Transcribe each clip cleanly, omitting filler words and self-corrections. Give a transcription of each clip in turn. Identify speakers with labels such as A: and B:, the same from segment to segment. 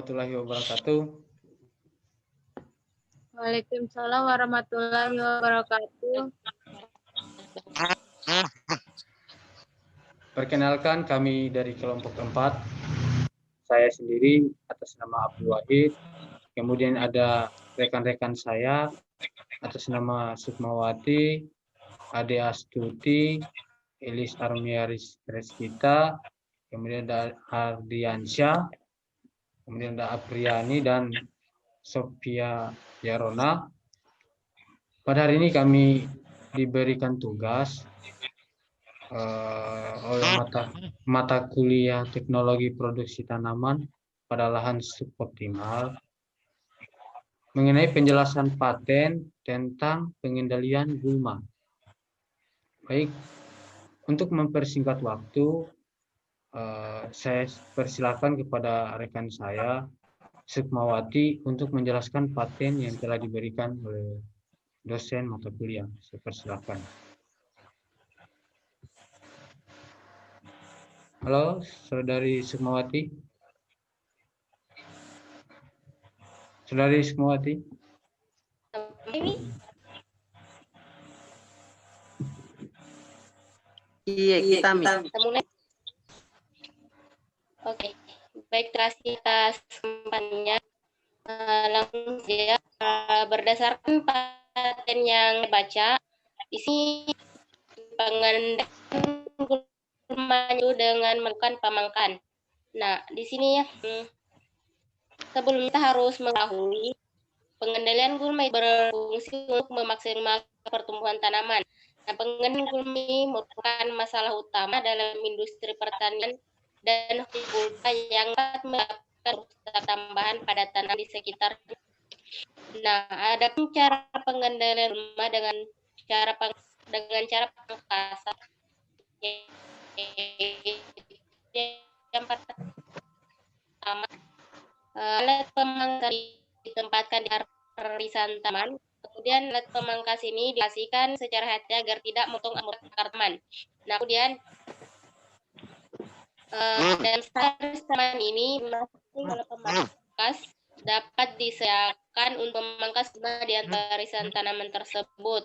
A: warahmatullahi wabarakatuh.
B: Waalaikumsalam warahmatullahi wabarakatuh.
A: Perkenalkan, kami dari kelompok 4. Saya sendiri atas nama Abdul Wahid. Kemudian ada rekan-rekan saya atas nama Sukmawati, Ade Astuti, Elis Armiaris Reskita, kemudian ada Ardiansyah, kemudian ada Apriani dan Sophia Yarona. Pada hari ini kami diberikan tugas oleh mata kuliah Teknologi Produksi Tanaman pada lahan suboptimal mengenai penjelasan paten tentang pengendalian gulma. Baik, untuk mempersingkat waktu, saya persilakan kepada rekan saya, Sukmawati, untuk menjelaskan paten yang telah diberikan oleh dosen mata kuliah. Saya persilakan. Halo, Saudari Sukmawati. Saudari Sukmawati.
C: Iya, kita
D: mulai. Oke, baik, terima kasih atas kesempatannya. Langsung saja, berdasarkan paten yang dibaca, isi pengendalian gulma dengan melakukan pemangkan. Nah, di sini ya, sebelum kita harus mengetahui pengendalian gulma berfungsi untuk memaksimalkan pertumbuhan tanaman. Nah, pengendalian gulma merupakan masalah utama dalam industri pertanian dan gulma yang dapat menyebabkan rusak tambahan pada tanah di sekitar. Nah, ada cara pengendalian gulma dengan cara pemangkasan. Yang pertama, alat pemangkas ditempatkan di arisan taman. Kemudian alat pemangkas ini diasihkan secara hati agar tidak memotong akar taman. Nah, kemudian dalam aris taman ini alat pemangkas dapat disediakan untuk memangkas gulma di antara arisan tanaman tersebut.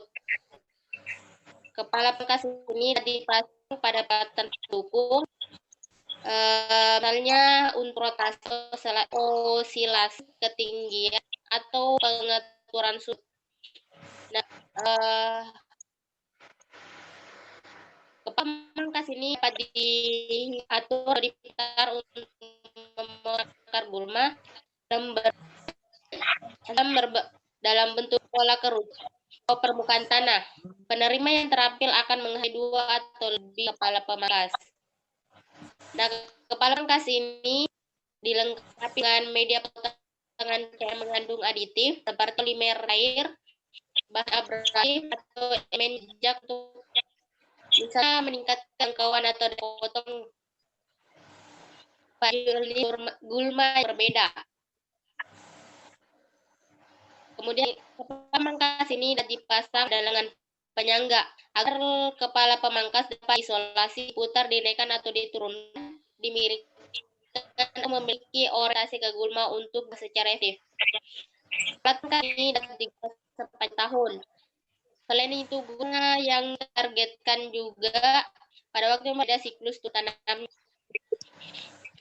D: Kepala pemangkas ini dipasang pada paten pendukung. Misalnya untuk rotasi, osilasi ketinggian atau pengaturan suhu. Nah, kepala pemangkas ini dapat diatur diputar untuk memangkas gulma dalam bentuk pola kerut atau permukaan tanah. Penerima yang terampil akan menghadiri 2 atau lebih kepala pemangkas. Nah, kepala pemangkas ini dilengkapi dengan media potongan yang mengandung aditif seperti polimer air, bahan abrasif atau elemen jejak untuk bisa meningkatkan jangkauan atau potong gulma yang berbeda. Kemudian kepala pemangkas ini dipasang dengan penyangga agar kepala pemangkas dapat isolasi, putar, dinaikkan atau diturunkan, dimiringkan, memiliki orientasi ke gulma untuk secara efektif. Alat pemangkas ini dapat digunakan sepanjang tahun. Selain itu, guna yang ditargetkan juga pada waktu pada siklus tanam.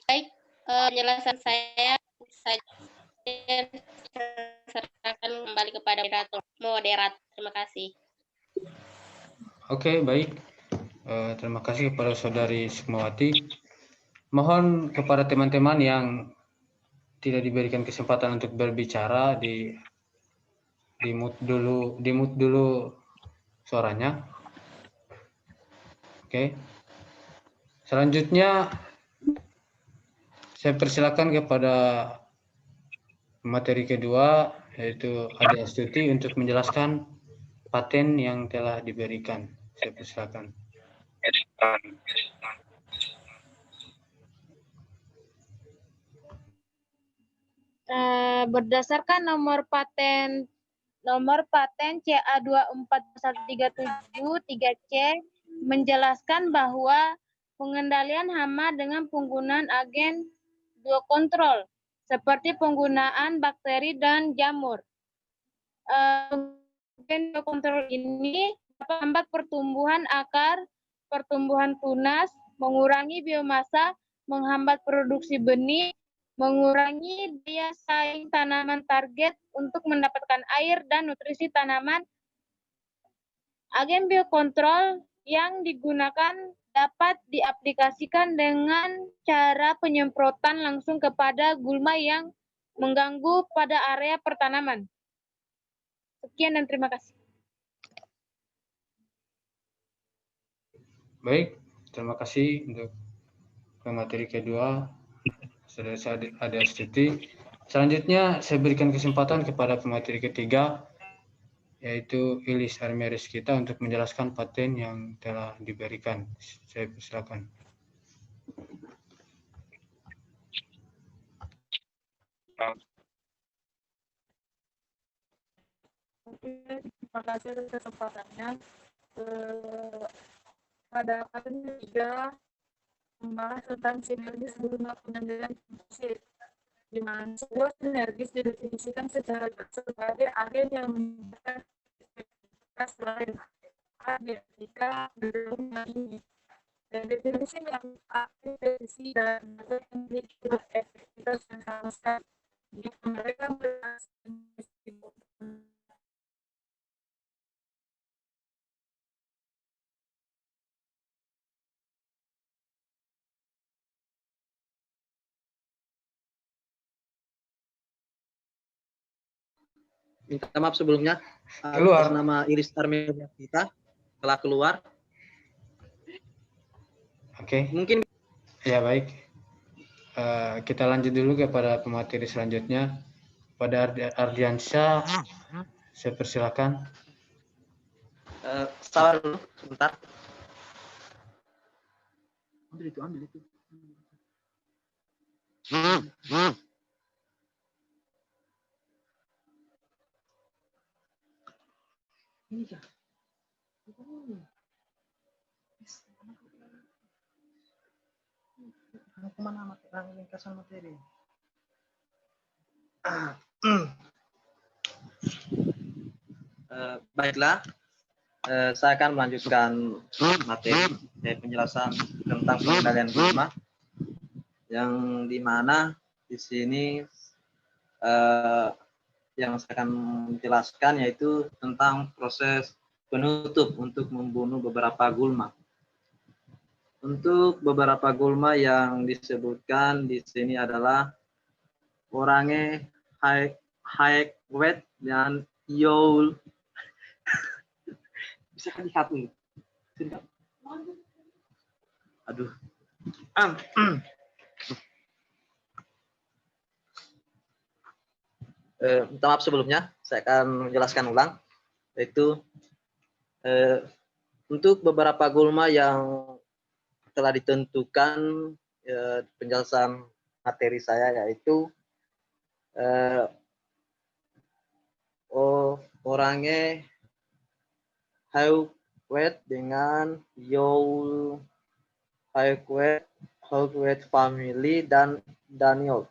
D: Baik, penjelasan saya serahkan kembali kepada moderator. Terima kasih.
A: Oke, baik. Terima kasih kepada Saudari Sukmawati. Mohon kepada teman-teman yang tidak diberikan kesempatan untuk berbicara di mute dulu suaranya. Oke. Selanjutnya saya persilakan kepada materi kedua, yaitu Ade Astuti, untuk menjelaskan paten yang telah diberikan. Saya persilakan.
B: Berdasarkan nomor paten CA24137-3C menjelaskan bahwa pengendalian hama dengan penggunaan agen biokontrol seperti penggunaan bakteri dan jamur. Agen biokontrol ini dapat menghambat pertumbuhan akar, pertumbuhan tunas, mengurangi biomasa, menghambat produksi benih, mengurangi daya saing tanaman target untuk mendapatkan air dan nutrisi tanaman. Agen biokontrol yang digunakan dapat diaplikasikan dengan cara penyemprotan langsung kepada gulma yang mengganggu pada area pertanaman. Sekian dan terima kasih.
A: Baik, terima kasih untuk materi kedua, Saudara Ade Astuti. Selanjutnya saya berikan kesempatan kepada pemateri ketiga, yaitu Ilis Armeris kita untuk menjelaskan paten yang telah diberikan. Saya persilakan.
C: Oke, terima kasih atas kesempatannya. Pada paten ketiga membahas tentang sinergis gulma pengendalian fungsi, di mana sebuah sinergis didefinisikan secara sebagai agen yang memiliki efektivitas lain agen jika gedungnya tinggi. Dan definisi yang aktivasi dan memiliki efektivitas yang sama sekali jika mereka berhasil.
E: Minta maaf sebelumnya,
A: Keluar.
E: nama Iris Armeria kita telah keluar.
A: Oke.
E: Mungkin
A: Ya, baik. Kita lanjut dulu kepada pemateri selanjutnya. Pada Ardiansyah, saya persilakan.
E: sabar dulu sebentar. Ambil itu. Ini ya. Kemana ringkasan materi? Baiklah, saya akan melanjutkan materi penjelasan tentang pengendalian gulma, yang dimana di sini yang saya akan menjelaskan yaitu tentang proses penutup untuk membunuh beberapa gulma. Untuk beberapa gulma yang disebutkan di sini adalah Orange, Hayek, dan Youl. Bisa kan lihat dulu. Aduh. Minta maaf sebelumnya, saya akan menjelaskan ulang, yaitu untuk beberapa gulma yang telah ditentukan penjelasan materi saya, yaitu Orange, Hayek dengan Youl, Hayek family, dan Daniel,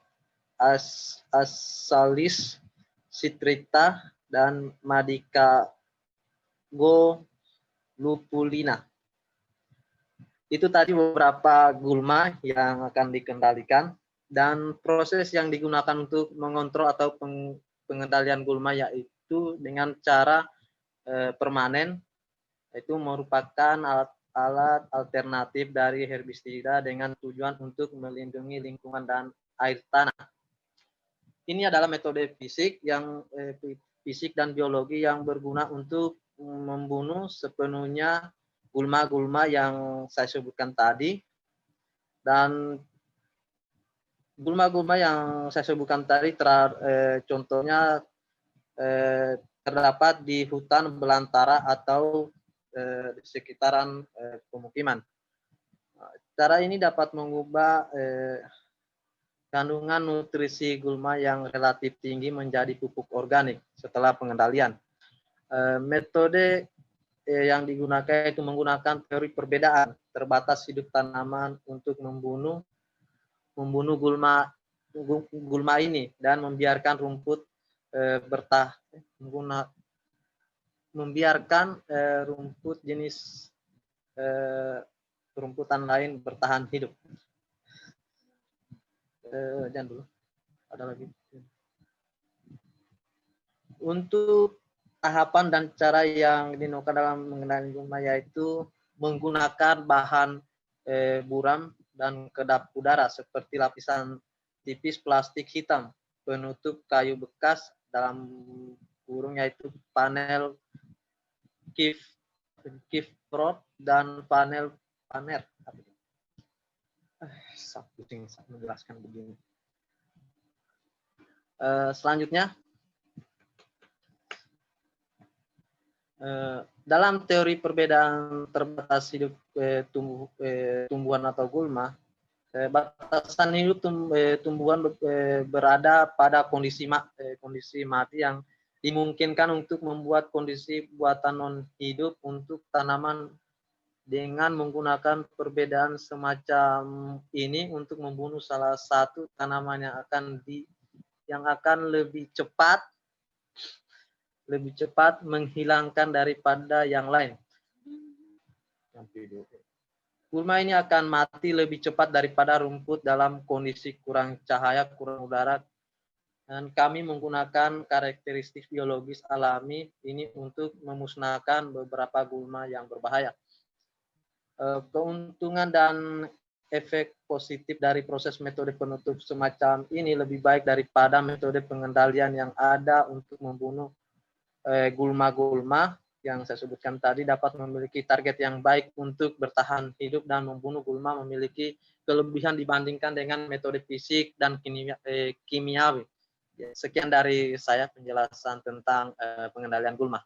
E: Asalis, Citrita, dan Madika Lupulina. Itu tadi beberapa gulma yang akan dikendalikan, dan proses yang digunakan untuk mengontrol atau pengendalian gulma yaitu dengan cara permanen, itu merupakan alat alternatif dari herbisida dengan tujuan untuk melindungi lingkungan dan air tanah. Ini adalah metode fisik dan biologi yang berguna untuk membunuh sepenuhnya gulma-gulma yang saya sebutkan tadi. Dan gulma-gulma yang saya sebutkan tadi contohnya terdapat di hutan belantara atau di sekitaran pemukiman. Cara ini dapat mengubah kandungan nutrisi gulma yang relatif tinggi menjadi pupuk organik setelah pengendalian. Metode yang digunakan itu menggunakan teori perbedaan terbatas hidup tanaman untuk membunuh gulma gulma ini dan membiarkan rumput rumput jenis rumputan lain bertahan hidup. Jangan dulu, ada lagi. Untuk tahapan dan cara yang digunakan dalam mengendalikan gulma yaitu menggunakan bahan buram dan kedap udara seperti lapisan tipis plastik hitam penutup kayu bekas dalam kurung yaitu panel kifrod dan panel paner. Pusing menjelaskan begini. Selanjutnya, dalam teori perbedaan terbatas hidup tumbuhan atau gulma, batasan hidup tumbuhan berada pada kondisi mati yang dimungkinkan untuk membuat kondisi buatan non-hidup untuk tanaman dengan menggunakan perbedaan semacam ini untuk membunuh salah satu tanaman yang akan lebih cepat menghilangkan daripada yang lain. Gulma ini akan mati lebih cepat daripada rumput dalam kondisi kurang cahaya, kurang udara. Dan kami menggunakan karakteristik biologis alami ini untuk memusnahkan beberapa gulma yang berbahaya. Keuntungan dan efek positif dari proses metode penutup semacam ini lebih baik daripada metode pengendalian yang ada untuk membunuh gulma-gulma yang saya sebutkan tadi dapat memiliki target yang baik untuk bertahan hidup dan membunuh gulma memiliki kelebihan dibandingkan dengan metode fisik dan kimiawi. Sekian dari saya penjelasan tentang pengendalian gulma.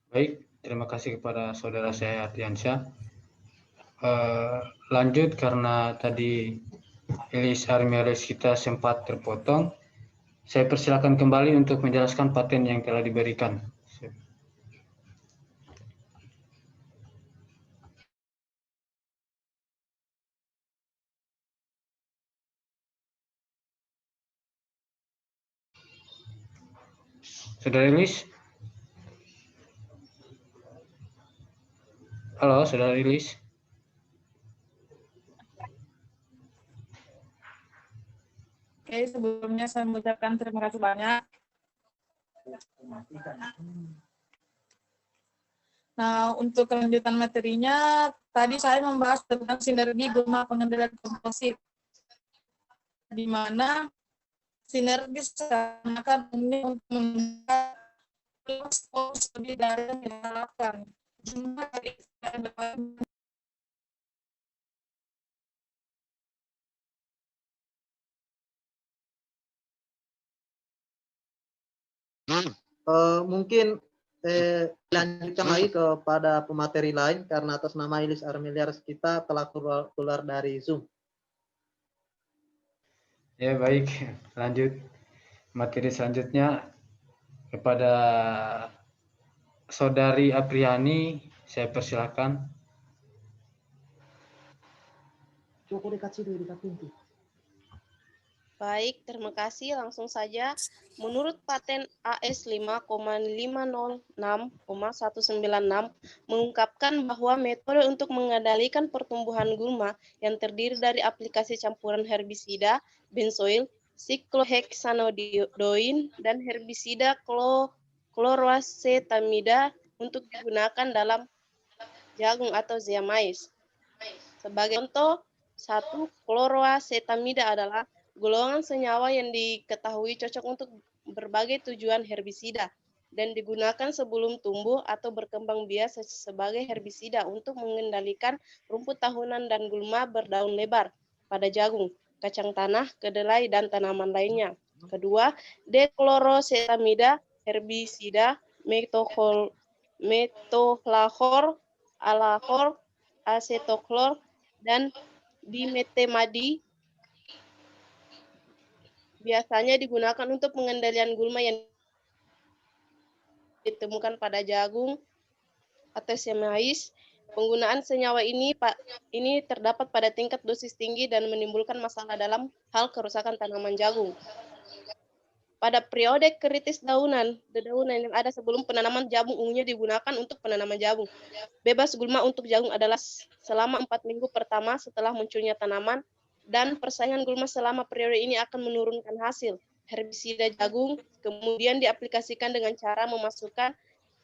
A: Baik, terima kasih kepada saudara saya Ardiansyah. Lanjut karena tadi Ilis Armialis kita sempat terpotong. Saya persilakan kembali untuk menjelaskan paten yang telah diberikan. Saudara Ilis? Halo, saudara Ilis?
C: Oke, sebelumnya saya mengucapkan terima kasih banyak. Nah, untuk kelanjutan materinya, tadi saya membahas tentang sinergi gulma pengendalian komposit, di mana sinergi seakan ini untuk meningkatkan lebih dari yang diharapkan. Jumlah dari
E: Mungkin lanjutkan lagi kepada pemateri lain karena atas nama Ilis Armialis kita telah keluar dari Zoom.
A: Ya baik, lanjut materi selanjutnya kepada Saudari Apriani, saya persilakan.
D: Baik, terima kasih. Langsung saja. Menurut paten AS 5,506,196 mengungkapkan bahwa metode untuk mengendalikan pertumbuhan gulma yang terdiri dari aplikasi campuran herbisida, benzoil, siklohexanodoin, dan herbisida kloroacetamida untuk digunakan dalam jagung atau zea mais. Sebagai contoh, 1. Kloroacetamida adalah golongan senyawa yang diketahui cocok untuk berbagai tujuan herbisida dan digunakan sebelum tumbuh atau berkembang biak sebagai herbisida untuk mengendalikan rumput tahunan dan gulma berdaun lebar pada jagung, kacang tanah, kedelai, dan tanaman lainnya. Kedua, deklorosetamida, herbisida metohlor, alahor, acetoklor, dan dimetemadi biasanya digunakan untuk pengendalian gulma yang ditemukan pada jagung atau zea mais
F: Penggunaan senyawa ini terdapat pada tingkat dosis tinggi dan menimbulkan masalah dalam hal kerusakan tanaman jagung. Pada periode kritis dedaunan yang ada sebelum penanaman jagung umumnya digunakan untuk penanaman jagung. Bebas gulma untuk jagung adalah selama 4 minggu pertama setelah munculnya tanaman, dan persaingan gulma selama periode ini akan menurunkan hasil. Herbisida jagung kemudian diaplikasikan dengan cara memasukkan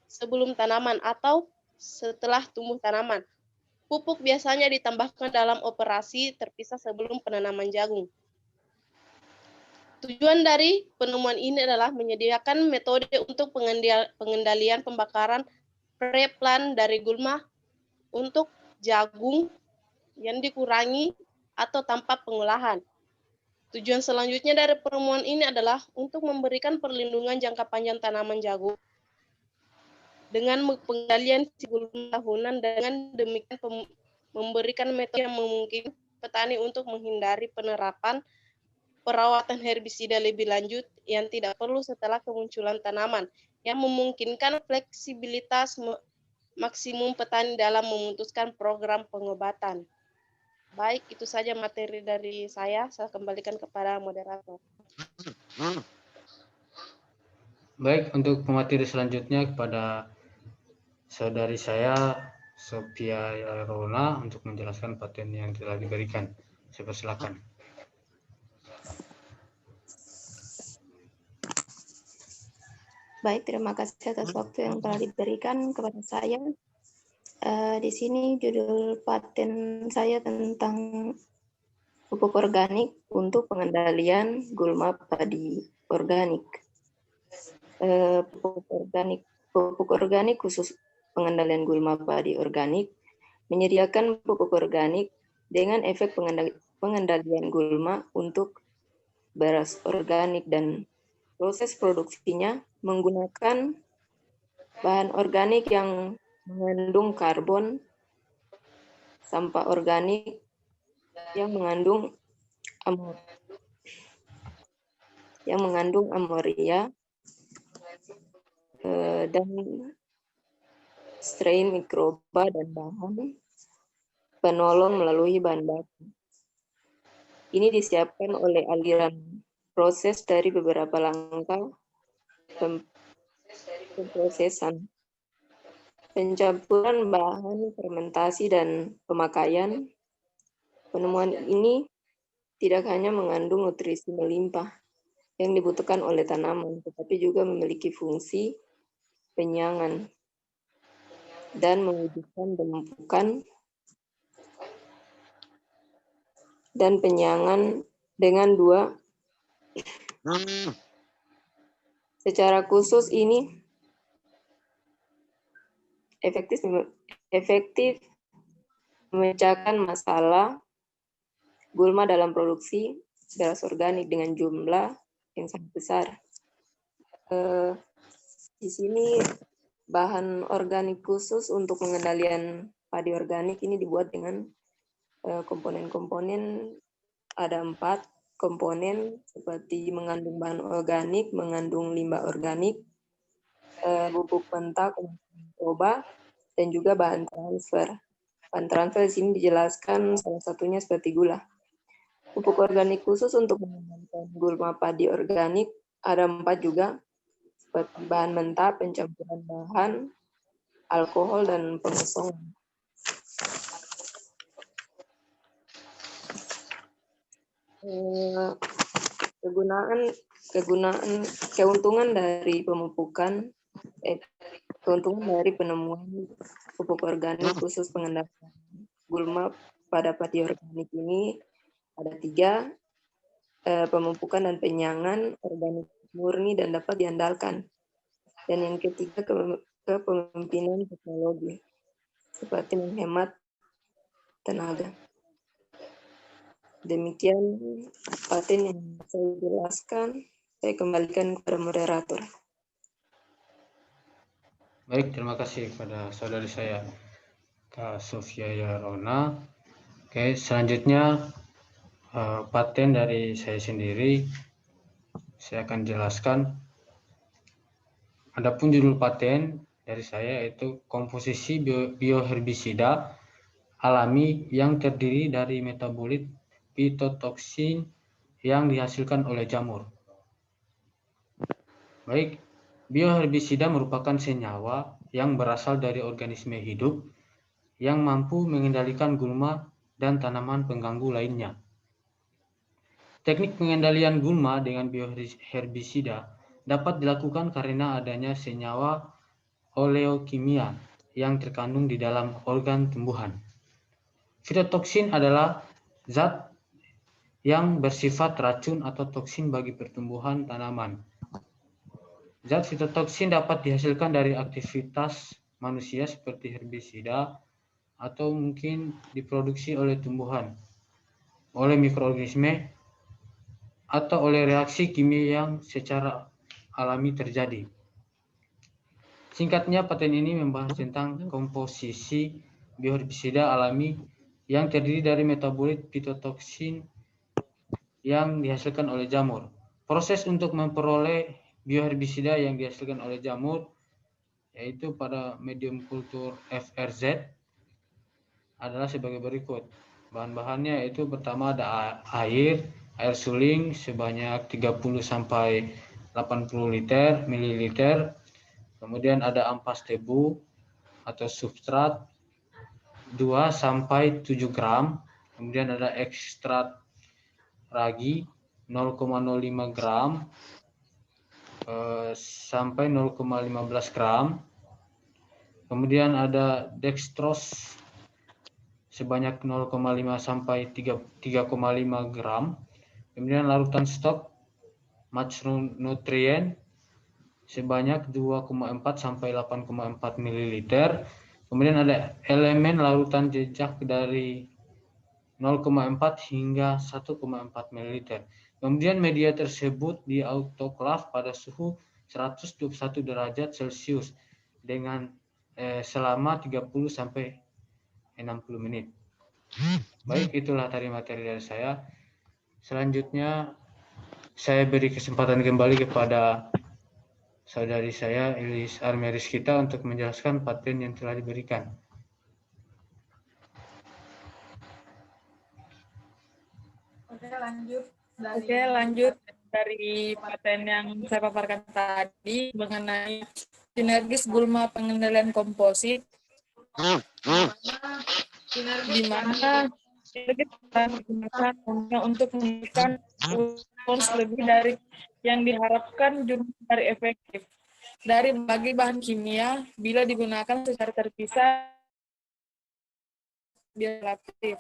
F: sebelum tanaman atau setelah tumbuh tanaman. Pupuk biasanya ditambahkan dalam operasi terpisah sebelum penanaman jagung. Tujuan dari penemuan ini adalah menyediakan metode untuk pengendalian pembakaran pre-plant dari gulma untuk jagung yang dikurangi atau tanpa pengolahan. Tujuan selanjutnya dari penemuan ini adalah untuk memberikan perlindungan jangka panjang tanaman jagung dengan pengendalian si gulma tahunan, dengan demikian memberikan metode yang memungkinkan petani untuk menghindari penerapan perawatan herbisida lebih lanjut yang tidak perlu setelah kemunculan tanaman, yang memungkinkan fleksibilitas maksimum petani dalam memutuskan program pengobatan. Baik, itu saja materi dari saya. Saya kembalikan kepada moderator.
A: Baik, untuk pemateri selanjutnya kepada saudari saya, Sophia Yarona, untuk menjelaskan paten yang telah diberikan. Saya persilakan.
G: Baik, terima kasih atas waktu yang telah diberikan kepada saya. Di sini judul paten saya tentang pupuk organik untuk pengendalian gulma padi organik. Pupuk organik khusus pengendalian gulma padi organik menyediakan pupuk organik dengan efek pengendalian gulma untuk beras organik, dan proses produksinya menggunakan bahan organik yang mengandung karbon, sampah organik yang mengandung amoria, dan strain mikroba dan bahan penolong melalui bahan baku. Ini disiapkan oleh aliran proses dari beberapa langkah pemprosesan, pencampuran bahan, fermentasi, dan pemakaian. Penemuan ini tidak hanya mengandung nutrisi melimpah yang dibutuhkan oleh tanaman, tetapi juga memiliki fungsi penyangan dan mewujudkan pemupukan dan penyangan dengan dua. Secara khusus ini efektif memecahkan masalah gulma dalam produksi beras organik dengan jumlah yang sangat besar. Di sini bahan organik khusus untuk pengendalian padi organik ini dibuat dengan komponen-komponen, ada 4 komponen seperti mengandung bahan organik, mengandung limbah organik, bubuk mentah, mikroba, dan juga bahan transfer. Bahan transfer di sini dijelaskan salah satunya seperti gula. Pupuk organik khusus untuk mengamankan gulma padi organik ada 4 juga, seperti bahan mentah, pencampuran bahan, alkohol, dan pengosongan. Keuntungan dari penemuan pupuk organik khusus pengendalian gulma pada padi organik ini ada 3, pemupukan dan penyangan organik murni dan dapat diandalkan. Dan yang ketiga, kepemimpinan teknologi seperti menghemat tenaga. Demikian paten yang saya jelaskan. Saya kembalikan kepada moderator.
A: Baik, terima kasih kepada saudari saya, Kak Sophia Yarona. Oke, selanjutnya paten dari saya sendiri. Saya akan jelaskan. Adapun judul paten dari saya yaitu komposisi bioherbisida alami yang terdiri dari metabolit fitotoksin yang dihasilkan oleh jamur. Baik, bioherbisida merupakan senyawa yang berasal dari organisme hidup yang mampu mengendalikan gulma dan tanaman pengganggu lainnya. Teknik pengendalian gulma dengan bioherbisida dapat dilakukan karena adanya senyawa oleokimia yang terkandung di dalam organ tumbuhan. Fitotoksin adalah zat yang bersifat racun atau toksin bagi pertumbuhan tanaman. Zat fitotoksin dapat dihasilkan dari aktivitas manusia seperti herbisida atau mungkin diproduksi oleh tumbuhan, oleh mikroorganisme, atau oleh reaksi kimia yang secara alami terjadi. Singkatnya, paten ini membahas tentang komposisi bioherbisida alami yang terdiri dari metabolit fitotoksin yang dihasilkan oleh jamur. Proses untuk memperoleh bioherbisida yang dihasilkan oleh jamur yaitu pada medium kultur FRZ adalah sebagai berikut. Bahan-bahannya yaitu pertama ada air suling sebanyak 30 sampai 80 mililiter. Kemudian ada ampas tebu atau substrat 2 sampai 7 gram. Kemudian ada ekstrak ragi 0,05 gram sampai 0,15 gram. Kemudian ada dextrose sebanyak 0,5 sampai 3,5 gram. Kemudian larutan stok macronutrien sebanyak 2,4 sampai 8,4 ml. Kemudian ada elemen larutan jejak dari 0,4 hingga 1,4 ml. Kemudian media tersebut diautoklav pada suhu 121 derajat Celcius dengan selama 30 sampai 60 menit. Baik, itulah tadi materi dari saya. Selanjutnya saya beri kesempatan kembali kepada saudari saya Ilis Armeris kita untuk menjelaskan paten yang telah diberikan.
C: Oke, lanjut dari paten yang saya paparkan tadi mengenai sinergis gulma pengendalian komposit, di mana sinergis digunakan untuk memberikan respons lebih dari yang diharapkan jumlah dari efektif dari berbagai bahan kimia bila digunakan secara terpisah relatif.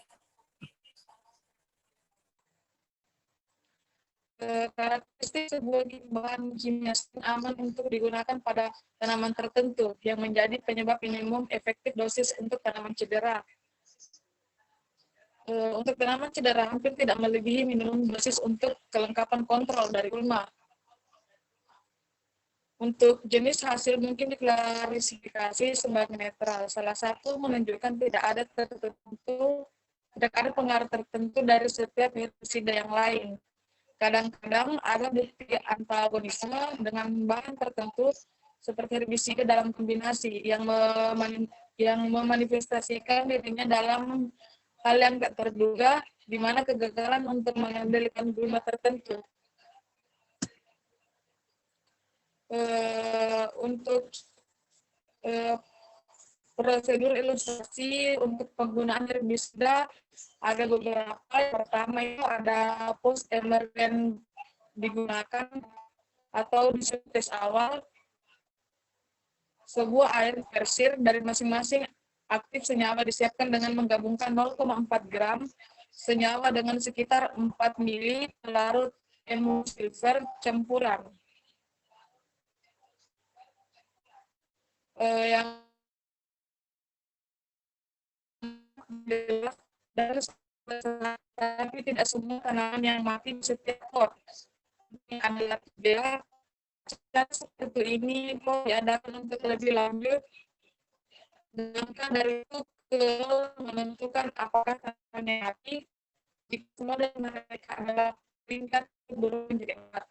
C: Karakteristik sebuah bahan kimia aman untuk digunakan pada tanaman tertentu yang menjadi penyebab minimum efektif dosis untuk tanaman cedera. Untuk tanaman cedera hampir tidak melebihi minimum dosis untuk kelengkapan kontrol dari gulma. Untuk jenis hasil mungkin diklasifikasi sebagai netral. Salah satu menunjukkan tidak ada pengaruh tertentu dari setiap herbisida yang lain. Kadang-kadang ada bukti antagonisme dengan bahan tertentu seperti herbisida dalam kombinasi yang memanifestasikan dirinya dalam hal yang tak terduga, di mana kegagalan untuk mengendalikan gulma tertentu. Untuk prosedur ilustrasi untuk penggunaan herbisida ada beberapa. Yang pertama itu ada post emergen digunakan atau di tes awal. Sebuah air persir dari masing-masing aktif senyawa disiapkan dengan menggabungkan 0,4 gram senyawa dengan sekitar 4 mili larut emulsifier campuran. Yang tapi tidak semua tanaman yang mati di setiap pot. Ini adalah bila seperti ini pot diadakan untuk lebih lanjut. Sedangkan dari itu ke menentukan apakah tanaman yang mati jika semua dari mereka adalah tingkat burung menjadi 4.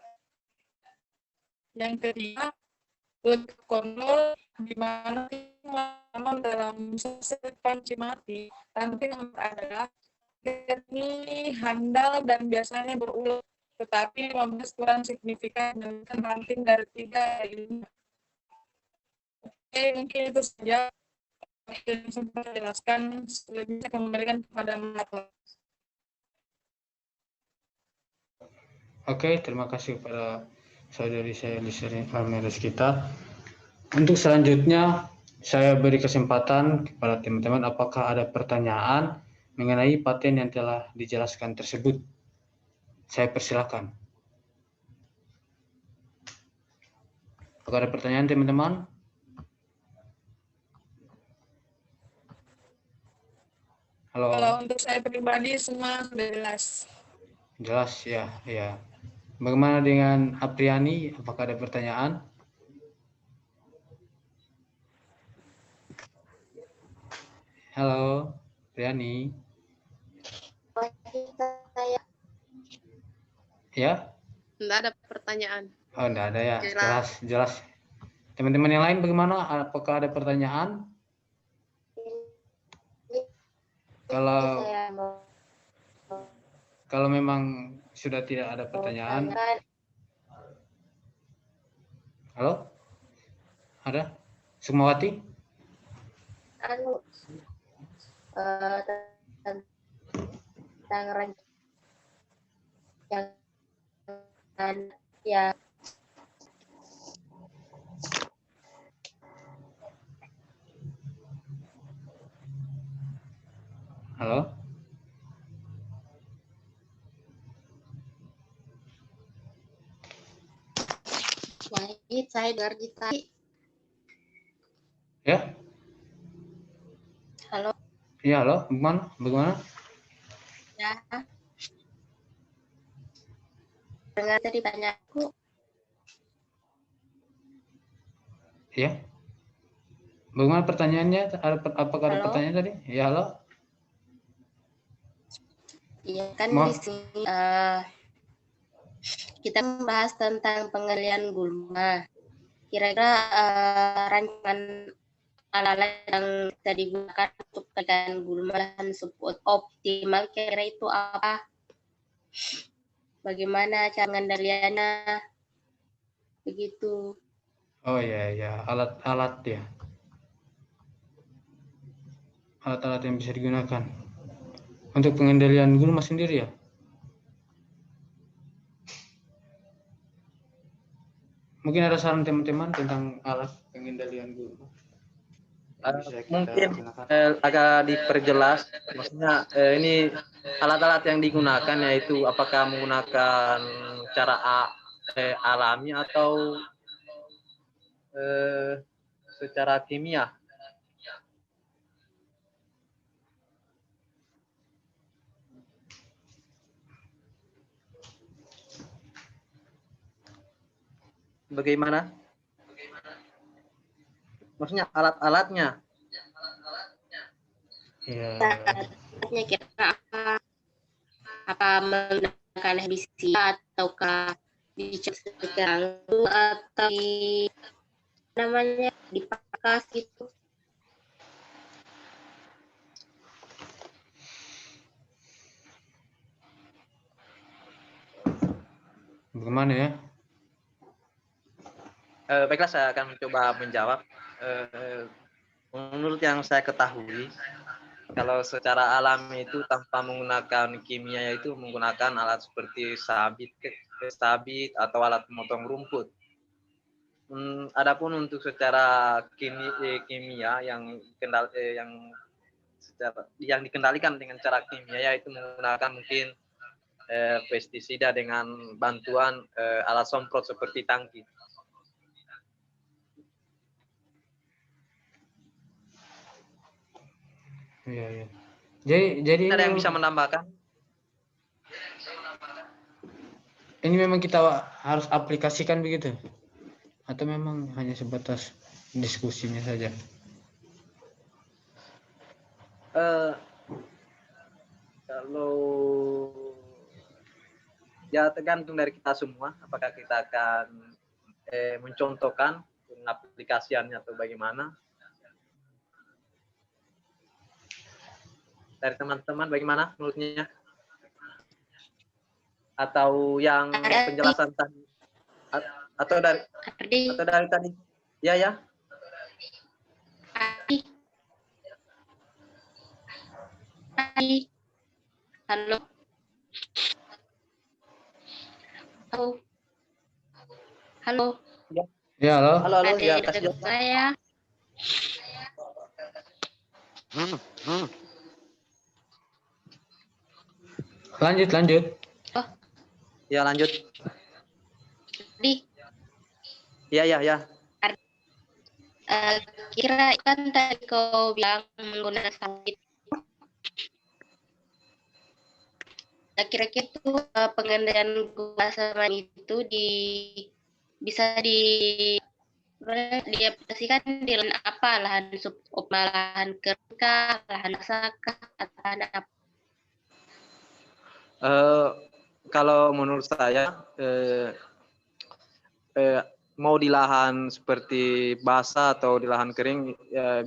C: Yang ketiga, lebih konyol di mana pengalaman dalam sesi panci mati. Ranting adalah ini handal dan biasanya berulang, tetapi 15 kurang signifikan dengan ranting dari 3 ini. Oke, mungkin itu saja yang sempat saya jelaskan. Selebihnya saya kembalikan kepada Mbak.
A: Oke, terima kasih kepada saudari saya Lisri Ramirez kita. Untuk selanjutnya, saya beri kesempatan kepada teman-teman apakah ada pertanyaan mengenai paten yang telah dijelaskan tersebut. Saya persilakan. Apakah ada pertanyaan teman-teman? Halo.
C: Kalau untuk saya pribadi semua sudah jelas.
A: Jelas ya, ya. Bagaimana dengan Apriani? Apakah ada pertanyaan? Halo, Apriani. Ya?
F: Tidak ada pertanyaan.
A: Oh, enggak ada ya.
F: Jelas.
A: Jelas. Teman-teman yang lain bagaimana? Apakah ada pertanyaan? Kalau memang sudah tidak ada pertanyaan. Halo? Ada? Sukmawati?
D: Tentang rancangan ya.
A: Halo?
D: Wahid, saya dengar tadi.
A: Ya?
D: Halo.
A: Iya, halo. Bagaimana?
D: Ya. Dengar tadi banyakku.
A: Ya. Bagaimana pertanyaannya? Apakah ada
D: Halo?
A: pertanyaan tadi? Ya, halo.
D: Iya kan
A: Maaf.
D: di sini kita membahas tentang pengendalian gulma. Kira-kira rancangan alat yang bisa digunakan untuk pengendalian gulma dan support optimal kira-kira itu apa? Bagaimana cara pengendaliannya? Begitu.
A: Oh ya, alat-alat ya. Alat-alat yang bisa digunakan untuk pengendalian gulma sendiri ya. Mungkin ada saran teman-teman tentang alat pengendalian gulma.
E: Mungkin agak diperjelas, maksudnya ini alat-alat yang digunakan yaitu apakah menggunakan cara alami atau secara kimia. Bagaimana? Maksudnya alat-alatnya.
A: Iya.
D: Alatnya kira-kira apa? Apa menggunakan herbisida ataukah dicek secara langsung atau dipakas gitu?
A: Bagaimana ya?
E: Baiklah, saya akan mencoba menjawab. Menurut yang saya ketahui, kalau secara alami itu tanpa menggunakan kimia, yaitu menggunakan alat seperti sabit atau alat pemotong rumput. Adapun untuk secara kimia yang dikendalikan dengan cara kimia, yaitu menggunakan mungkin pestisida dengan bantuan alat semprot seperti tangki.
A: Iya. Jadi
E: ada yang bisa menambahkan?
A: Ini memang kita harus aplikasikan begitu? Atau memang hanya sebatas diskusinya saja?
E: Kalau ya tergantung dari kita semua, apakah kita akan mencontohkan pengaplikasiannya atau bagaimana? Dari teman-teman bagaimana menurutnya? Atau yang penjelasan tadi? Atau dari tadi? Ya.
D: Halo. Halo.
A: Ya, halo.
E: Halo, ya,
D: Ada
E: kasih
D: saya.
A: Lanjut.
D: Oh,
E: Ya, lanjut.
D: di
E: Ya.
D: kira kan tadi kau bilang menggunakan sabit. Nah, kira-kira itu pengendalian bahasa itu bisa diaplikasikan di lahan apa? Lahan lahan kering, lahan basah, atau lahan apa?
E: Kalau menurut saya mau di lahan seperti basah atau di lahan kering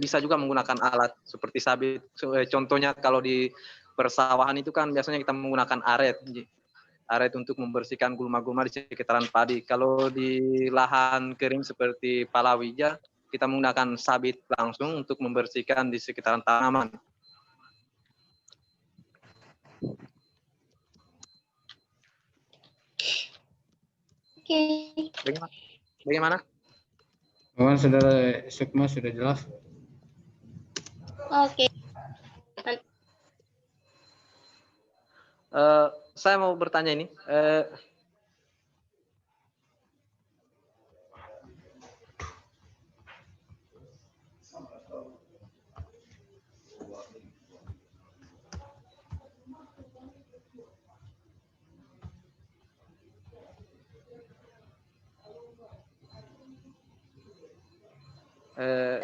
E: bisa juga menggunakan alat seperti sabit. Contohnya kalau di persawahan itu kan biasanya kita menggunakan aret untuk membersihkan gulma-gulma di sekitaran padi. Kalau di lahan kering seperti palawija kita menggunakan sabit langsung untuk membersihkan di sekitaran tanaman.
D: Oke.
E: Bagaimana?
A: Bagaimana Saudara Sukma, sudah jelas?
D: Oke.
E: Saya mau bertanya ini.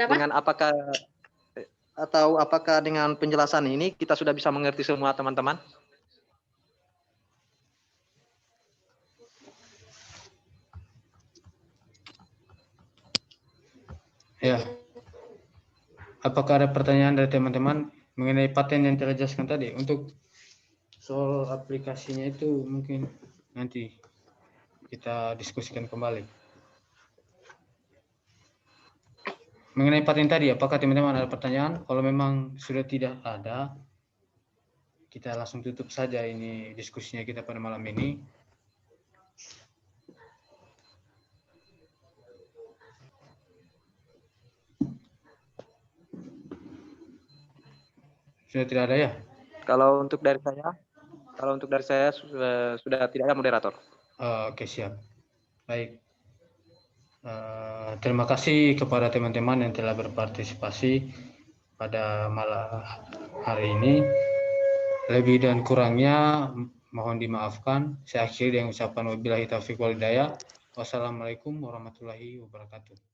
E: Dengan apakah dengan penjelasan ini kita sudah bisa mengerti semua teman-teman?
A: Ya. Apakah ada pertanyaan dari teman-teman mengenai paten yang telah dijelaskan tadi? Untuk soal aplikasinya itu mungkin nanti kita diskusikan kembali. Mengenai paten tadi, apakah teman-teman ada pertanyaan? Kalau memang sudah tidak ada, kita langsung tutup saja ini diskusinya kita pada malam ini. Sudah tidak ada ya?
E: Kalau untuk dari saya sudah tidak ada moderator.
A: Oke, siap. Baik. Terima kasih kepada teman-teman yang telah berpartisipasi pada malam hari ini. Lebih dan kurangnya mohon dimaafkan. Saya akhiri dengan ucapan wabillahi taufiq wal hidayah. Wassalamualaikum warahmatullahi wabarakatuh.